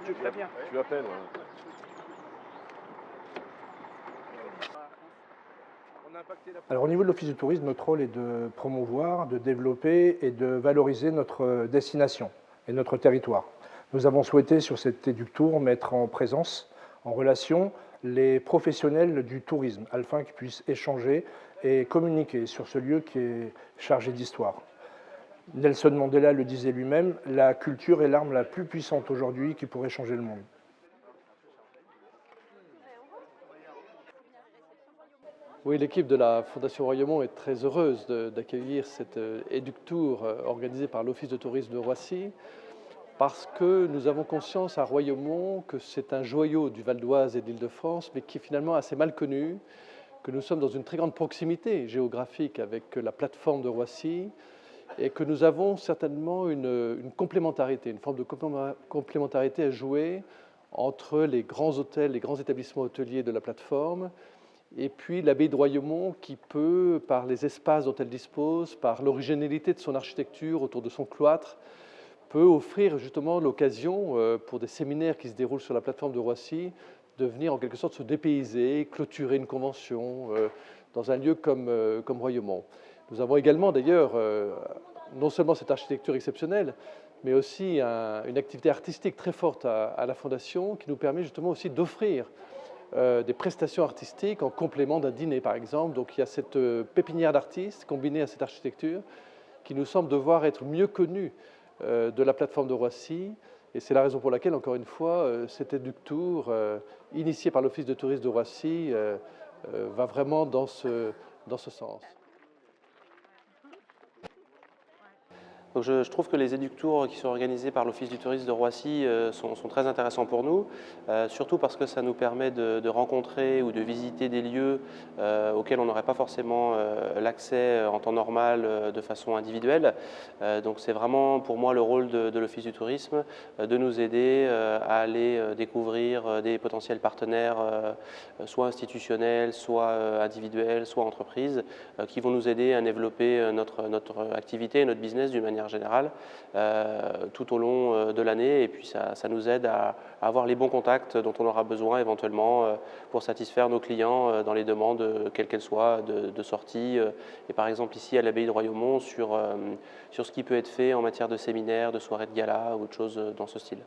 Tu appelles. Ouais. Alors au niveau de l'Office du tourisme, notre rôle est de promouvoir, de développer et de valoriser notre destination et notre territoire. Nous avons souhaité sur cet Éductour mettre en présence, en relation, les professionnels du tourisme, afin qu'ils puissent échanger et communiquer sur ce lieu qui est chargé d'histoire. Nelson Mandela le disait lui-même, la culture est l'arme la plus puissante aujourd'hui qui pourrait changer le monde. Oui, l'équipe de la Fondation Royaumont est très heureuse d'accueillir cet Éductour organisé par l'Office de tourisme de Roissy, parce que nous avons conscience à Royaumont que c'est un joyau du Val d'Oise et de l'Île-de-France, mais qui est finalement assez mal connu, que nous sommes dans une très grande proximité géographique avec la plateforme de Roissy, et que nous avons certainement une complémentarité, une forme de complémentarité à jouer entre les grands hôtels, les grands établissements hôteliers de la plateforme, et puis l'abbaye de Royaumont qui peut, par les espaces dont elle dispose, par l'originalité de son architecture autour de son cloître, peut offrir justement l'occasion pour des séminaires qui se déroulent sur la plateforme de Roissy de venir en quelque sorte se dépayser, clôturer une convention dans un lieu comme Royaumont. Nous avons également d'ailleurs non seulement cette architecture exceptionnelle, mais aussi une activité artistique très forte à la Fondation qui nous permet justement aussi d'offrir des prestations artistiques en complément d'un dîner par exemple. Donc il y a cette pépinière d'artistes combinée à cette architecture qui nous semble devoir être mieux connue de la plateforme de Roissy. Et c'est la raison pour laquelle, encore une fois, cet Éductour, initié par l'Office de tourisme de Roissy, va vraiment dans ce sens. Donc je trouve que les éductours qui sont organisés par l'Office du tourisme de Roissy sont très intéressants pour nous, surtout parce que ça nous permet de rencontrer ou de visiter des lieux auxquels on n'aurait pas forcément l'accès en temps normal de façon individuelle. Donc c'est vraiment pour moi le rôle de l'Office du tourisme de nous aider à aller découvrir des potentiels partenaires, soit institutionnels, soit individuels, soit entreprises, qui vont nous aider à développer notre activité et notre business d'une manière générale tout au long de l'année, et puis ça nous aide à avoir les bons contacts dont on aura besoin éventuellement pour satisfaire nos clients dans les demandes quelles qu'elles soient de sortie, et par exemple ici à l'abbaye de Royaumont sur ce qui peut être fait en matière de séminaires, de soirées de gala ou de choses dans ce style.